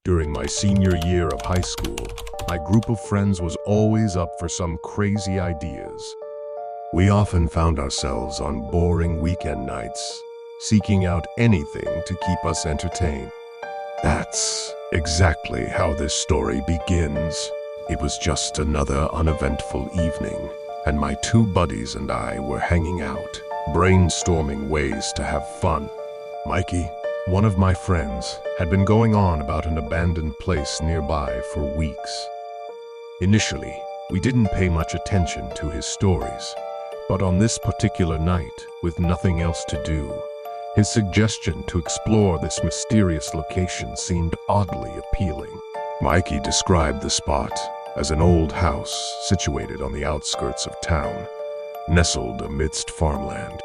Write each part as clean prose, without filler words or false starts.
During my senior year of high school, my group of friends was always up for some crazy ideas. We often found ourselves on boring weekend nights, seeking out anything to keep us entertained. That's exactly how this story begins. It was just another uneventful evening, and my two buddies and I were hanging out, brainstorming ways to have fun. Mikey, one of my friends, had been going on about an abandoned place nearby for weeks. Initially, we didn't pay much attention to his stories, but on this particular night, with nothing else to do, his suggestion to explore this mysterious location seemed oddly appealing. Mikey described the spot as an old house situated on the outskirts of town, nestled amidst farmland.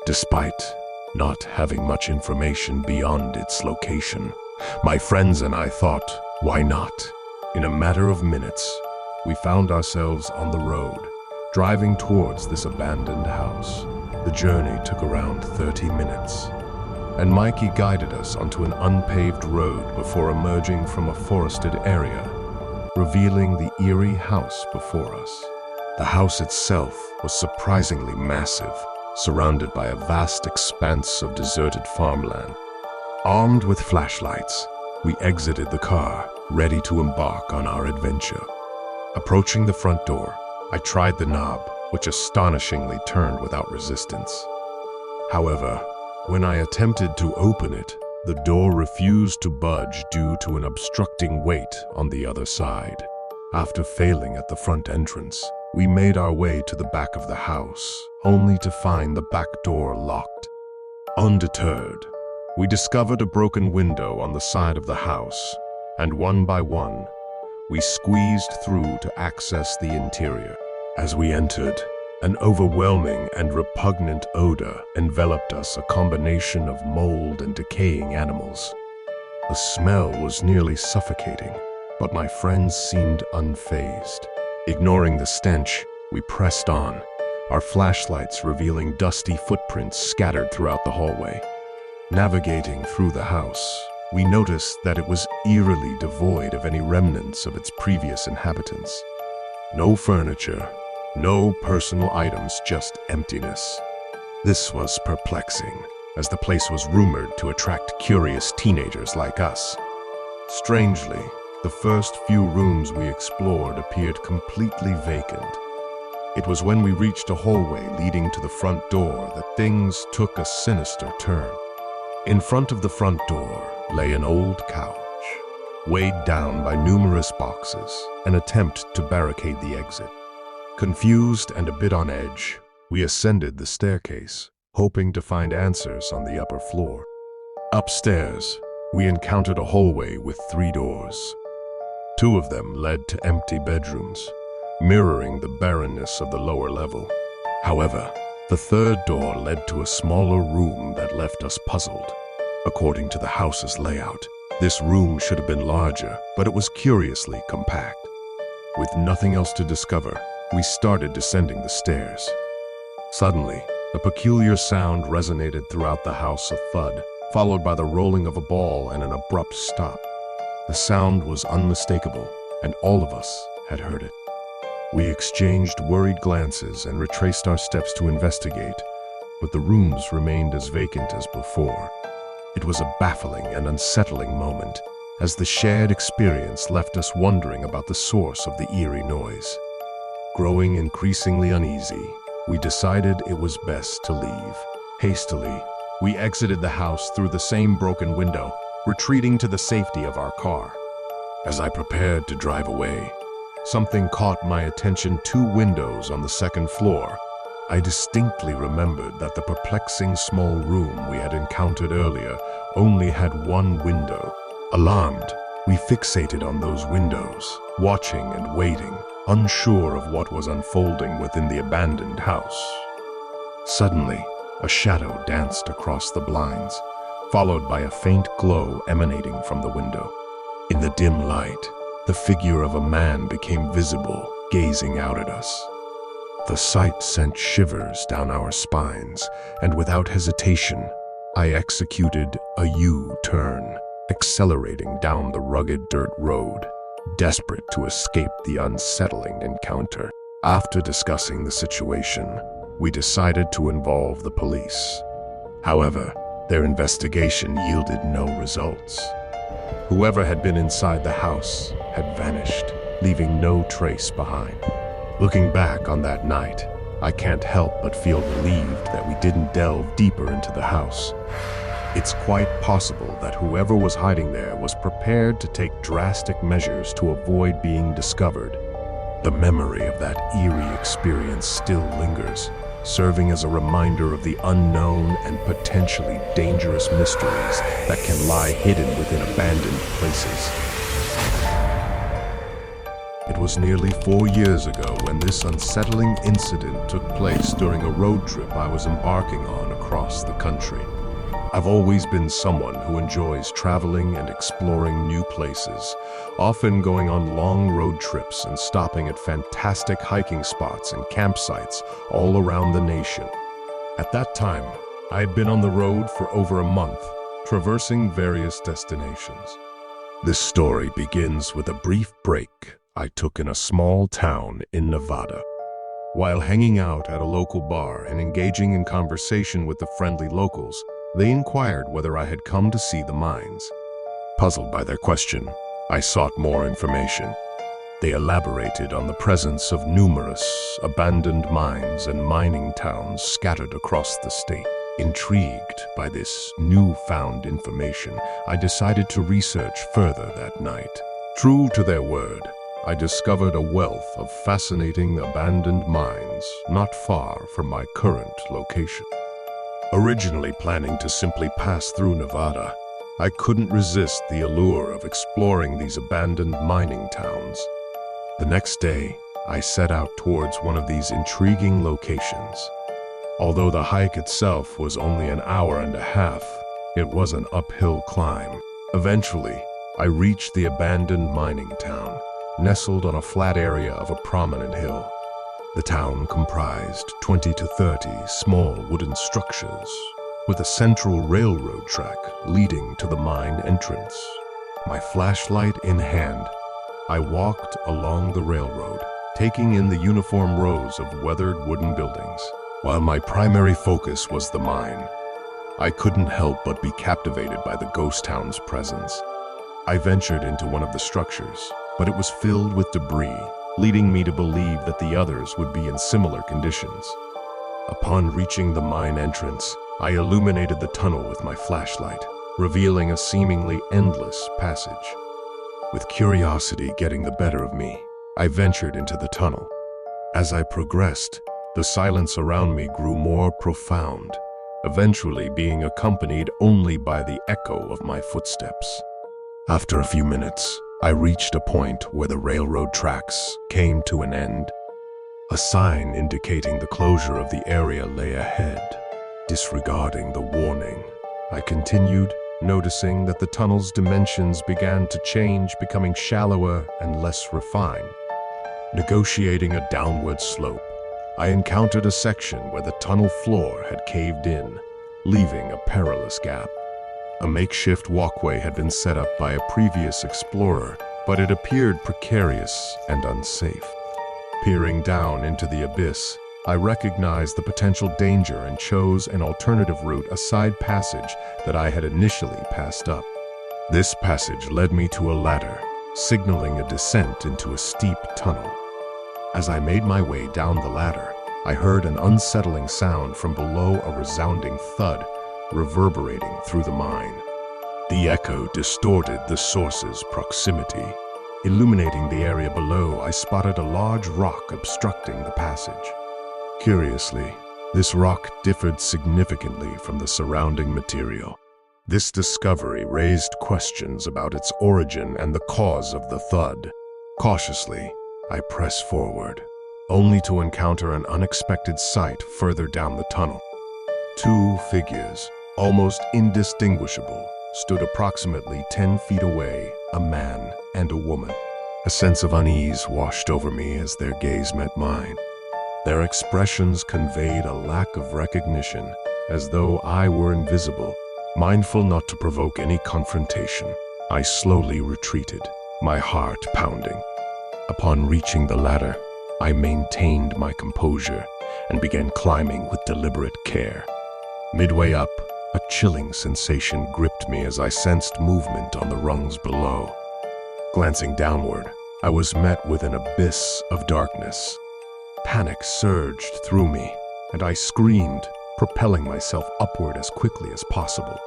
Despite not having much information beyond its location, my friends and I thought, why not? In a matter of minutes, we found ourselves on the road, driving towards this abandoned house. The journey took around 30 minutes, and Mikey guided us onto an unpaved road before emerging from a forested area, revealing the eerie house before us. The house itself was surprisingly massive, surrounded by a vast expanse of deserted farmland. Armed with flashlights, we exited the car, ready to embark on our adventure. Approaching the front door, I tried the knob, which astonishingly turned without resistance. However, when I attempted to open it, the door refused to budge due to an obstructing weight on the other side. After failing at the front entrance, we made our way to the back of the house, only to find the back door locked. Undeterred, we discovered a broken window on the side of the house, and one by one, we squeezed through to access the interior. As we entered, an overwhelming and repugnant odor enveloped us, a combination of mold and decaying animals. The smell was nearly suffocating, but my friends seemed unfazed. Ignoring the stench, we pressed on, our flashlights revealing dusty footprints scattered throughout the hallway. Navigating through the house, we noticed that it was eerily devoid of any remnants of its previous inhabitants. No furniture, no personal items, just emptiness. This was perplexing, as the place was rumored to attract curious teenagers like us. Strangely, the first few rooms we explored appeared completely vacant. It was when we reached a hallway leading to the front door that things took a sinister turn. In front of the front door lay an old couch, weighed down by numerous boxes, an attempt to barricade the exit. Confused and a bit on edge, we ascended the staircase, hoping to find answers on the upper floor. Upstairs, we encountered a hallway with 3 doors. 2 of them led to empty bedrooms, mirroring the barrenness of the lower level. However, the 3rd door led to a smaller room that left us puzzled. According to the house's layout, this room should have been larger, but it was curiously compact. With nothing else to discover, we started descending the stairs. Suddenly, a peculiar sound resonated throughout the house, a thud, followed by the rolling of a ball and an abrupt stop. The sound was unmistakable, and all of us had heard it. We exchanged worried glances and retraced our steps to investigate, but the rooms remained as vacant as before. It was a baffling and unsettling moment, as the shared experience left us wondering about the source of the eerie noise. Growing increasingly uneasy, we decided it was best to leave. Hastily, we exited the house through the same broken window, retreating to the safety of our car. As I prepared to drive away, something caught my attention: 2 windows on the 2nd floor. I distinctly remembered that the perplexing small room we had encountered earlier only had 1 window. Alarmed, we fixated on those windows, watching and waiting, unsure of what was unfolding within the abandoned house. Suddenly, a shadow danced across the blinds, followed by a faint glow emanating from the window. In the dim light, the figure of a man became visible, gazing out at us. The sight sent shivers down our spines, and without hesitation, I executed a U-turn. accelerating down the rugged dirt road, desperate to escape the unsettling encounter. After discussing the situation, we decided to involve the police. However, their investigation yielded no results. Whoever had been inside the house had vanished, leaving no trace behind. Looking back on that night, I can't help but feel relieved that we didn't delve deeper into the house. It's quite possible that whoever was hiding there was prepared to take drastic measures to avoid being discovered. The memory of that eerie experience still lingers, serving as a reminder of the unknown and potentially dangerous mysteries that can lie hidden within abandoned places. It was nearly 4 years ago when this unsettling incident took place during a road trip I was embarking on across the country. I've always been someone who enjoys traveling and exploring new places, often going on long road trips and stopping at fantastic hiking spots and campsites all around the nation. At that time, I had been on the road for over a month, traversing various destinations. This story begins with a brief break I took in a small town in Nevada. While hanging out at a local bar and engaging in conversation with the friendly locals, they inquired whether I had come to see the mines. Puzzled by their question, I sought more information. They elaborated on the presence of numerous abandoned mines and mining towns scattered across the state. Intrigued by this newfound information, I decided to research further that night. True to their word, I discovered a wealth of fascinating abandoned mines not far from my current location. Originally planning to simply pass through Nevada, I couldn't resist the allure of exploring these abandoned mining towns. The next day, I set out towards one of these intriguing locations. Although the hike itself was only an hour and a half, it was an uphill climb. Eventually, I reached the abandoned mining town, nestled on a flat area of a prominent hill. The town comprised 20 to 30 small wooden structures, with a central railroad track leading to the mine entrance. My flashlight in hand, I walked along the railroad, taking in the uniform rows of weathered wooden buildings. While my primary focus was the mine, I couldn't help but be captivated by the ghost town's presence. I ventured into one of the structures, but it was filled with debris, leading me to believe that the others would be in similar conditions. Upon reaching the mine entrance, I illuminated the tunnel with my flashlight, revealing a seemingly endless passage. With curiosity getting the better of me, I ventured into the tunnel. As I progressed, the silence around me grew more profound, eventually being accompanied only by the echo of my footsteps. After a few minutes, I reached a point where the railroad tracks came to an end. A sign indicating the closure of the area lay ahead. Disregarding the warning, I continued, noticing that the tunnel's dimensions began to change, becoming shallower and less refined. Negotiating a downward slope, I encountered a section where the tunnel floor had caved in, leaving a perilous gap. A makeshift walkway had been set up by a previous explorer, but it appeared precarious and unsafe. Peering down into the abyss, I recognized the potential danger and chose an alternative route, a side passage that I had initially passed up. This passage led me to a ladder, signaling a descent into a steep tunnel. As I made my way down the ladder, I heard an unsettling sound from below, a resounding thud, reverberating through the mine. The echo distorted the source's proximity. Illuminating the area below, I spotted a large rock obstructing the passage. Curiously, this rock differed significantly from the surrounding material. This discovery raised questions about its origin and the cause of the thud. Cautiously, I pressed forward, only to encounter an unexpected sight further down the tunnel. Two figures, almost indistinguishable, stood approximately 10 feet away, a man and a woman. A sense of unease washed over me as their gaze met mine. Their expressions conveyed a lack of recognition, as though I were invisible. Mindful not to provoke any confrontation, I slowly retreated, my heart pounding. Upon reaching the ladder, I maintained my composure and began climbing with deliberate care. Midway up, a chilling sensation gripped me as I sensed movement on the rungs below. Glancing downward, I was met with an abyss of darkness. Panic surged through me, and I screamed, propelling myself upward as quickly as possible.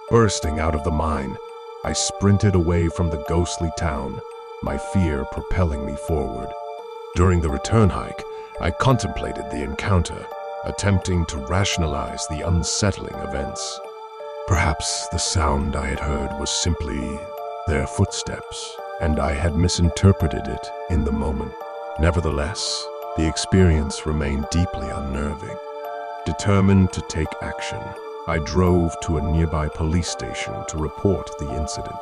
Bursting out of the mine, I sprinted away from the ghostly town, my fear propelling me forward. During the return hike, I contemplated the encounter, attempting to rationalize the unsettling events. Perhaps the sound I had heard was simply their footsteps, and I had misinterpreted it in the moment. Nevertheless, the experience remained deeply unnerving. Determined to take action, I drove to a nearby police station to report the incident.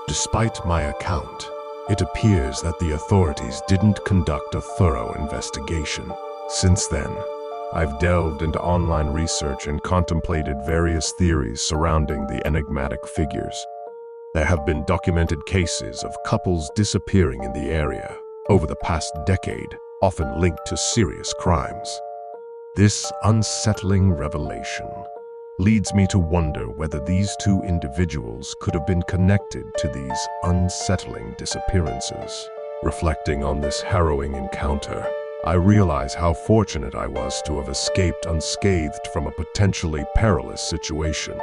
Despite my account, it appears that the authorities didn't conduct a thorough investigation. Since then, I've delved into online research and contemplated various theories surrounding the enigmatic figures. There have been documented cases of couples disappearing in the area over the past decade, often linked to serious crimes. This unsettling revelation leads me to wonder whether these two individuals could have been connected to these unsettling disappearances. Reflecting on this harrowing encounter, I realize how fortunate I was to have escaped unscathed from a potentially perilous situation.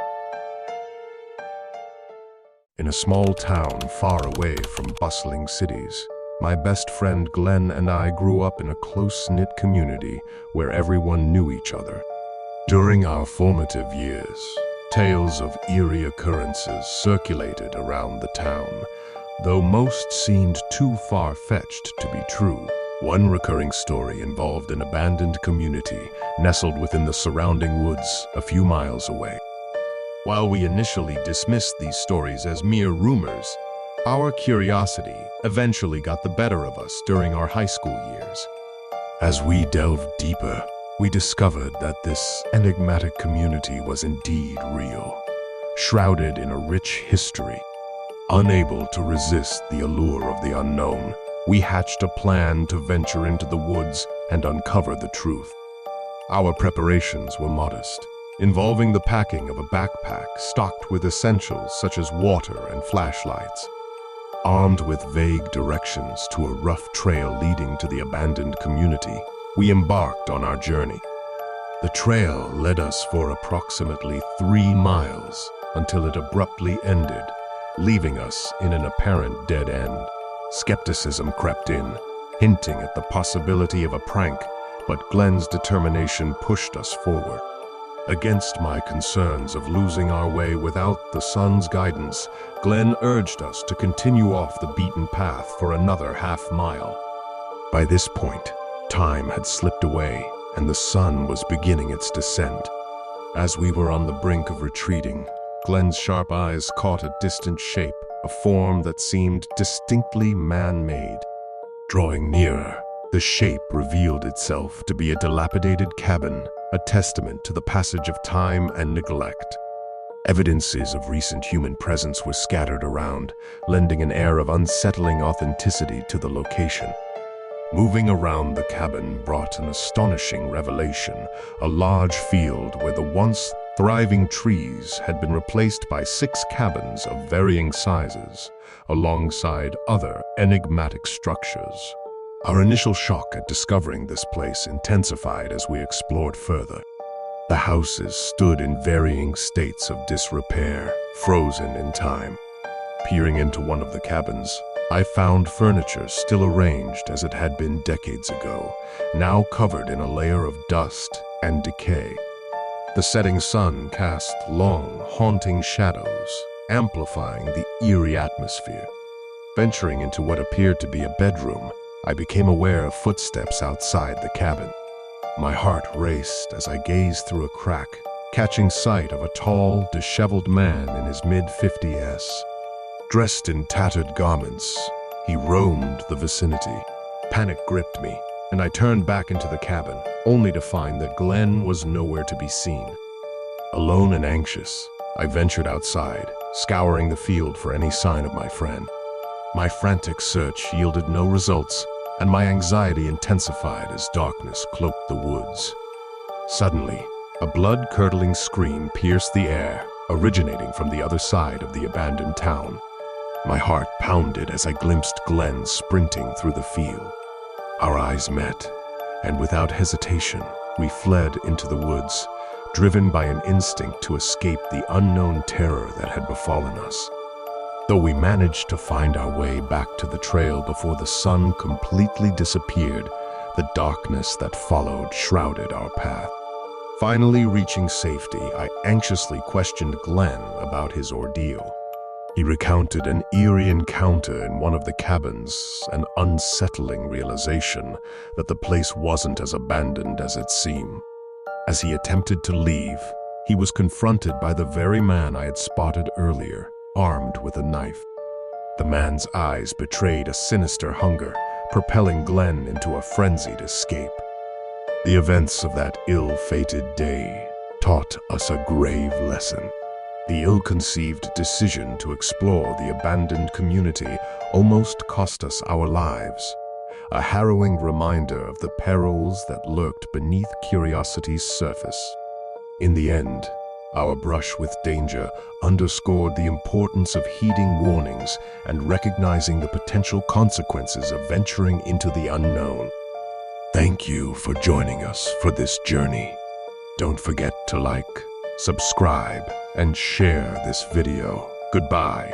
In a small town far away from bustling cities, my best friend Glenn and I grew up in a close-knit community where everyone knew each other. During our formative years, tales of eerie occurrences circulated around the town, though most seemed too far-fetched to be true. One recurring story involved an abandoned community nestled within the surrounding woods a few miles away. While we initially dismissed these stories as mere rumors, our curiosity eventually got the better of us during our high school years. As we delved deeper, we discovered that this enigmatic community was indeed real, shrouded in a rich history. Unable to resist the allure of the unknown, we hatched a plan to venture into the woods and uncover the truth. Our preparations were modest, involving the packing of a backpack stocked with essentials such as water and flashlights. Armed with vague directions to a rough trail leading to the abandoned community, we embarked on our journey. The trail led us for approximately 3 miles until it abruptly ended, leaving us in an apparent dead end. Skepticism crept in, hinting at the possibility of a prank, but Glenn's determination pushed us forward. Against my concerns of losing our way without the sun's guidance, Glenn urged us to continue off the beaten path for another half-mile. By this point, time had slipped away, and the sun was beginning its descent. As we were on the brink of retreating, Glenn's sharp eyes caught a distant shape, a form that seemed distinctly man-made. Drawing nearer, the shape revealed itself to be a dilapidated cabin, a testament to the passage of time and neglect. Evidences of recent human presence were scattered around, lending an air of unsettling authenticity to the location. Moving around the cabin brought an astonishing revelation, a large field where the once thriving trees had been replaced by 6 cabins of varying sizes, alongside other enigmatic structures. Our initial shock at discovering this place intensified as we explored further. The houses stood in varying states of disrepair, frozen in time. Peering into one of the cabins, I found furniture still arranged as it had been decades ago, now covered in a layer of dust and decay. The setting sun cast long, haunting shadows, amplifying the eerie atmosphere. Venturing into what appeared to be a bedroom, I became aware of footsteps outside the cabin. My heart raced as I gazed through a crack, catching sight of a tall, disheveled man in his mid-50s. Dressed in tattered garments, he roamed the vicinity. Panic gripped me, and I turned back into the cabin, only to find that Glenn was nowhere to be seen. Alone and anxious, I ventured outside, scouring the field for any sign of my friend. My frantic search yielded no results, and my anxiety intensified as darkness cloaked the woods. Suddenly, a blood-curdling scream pierced the air, originating from the other side of the abandoned town. My heart pounded as I glimpsed Glenn sprinting through the field. Our eyes met, and without hesitation, we fled into the woods, driven by an instinct to escape the unknown terror that had befallen us. Though we managed to find our way back to the trail before the sun completely disappeared, the darkness that followed shrouded our path. Finally reaching safety, I anxiously questioned Glenn about his ordeal. He recounted an eerie encounter in one of the cabins, an unsettling realization that the place wasn't as abandoned as it seemed. As he attempted to leave, he was confronted by the very man I had spotted earlier, armed with a knife. The man's eyes betrayed a sinister hunger, propelling Glenn into a frenzied escape. The events of that ill-fated day taught us a grave lesson. The ill-conceived decision to explore the abandoned community almost cost us our lives, a harrowing reminder of the perils that lurked beneath curiosity's surface. In the end, our brush with danger underscored the importance of heeding warnings and recognizing the potential consequences of venturing into the unknown. Thank you for joining us for this journey. Don't forget to like, subscribe, and share this video. Goodbye.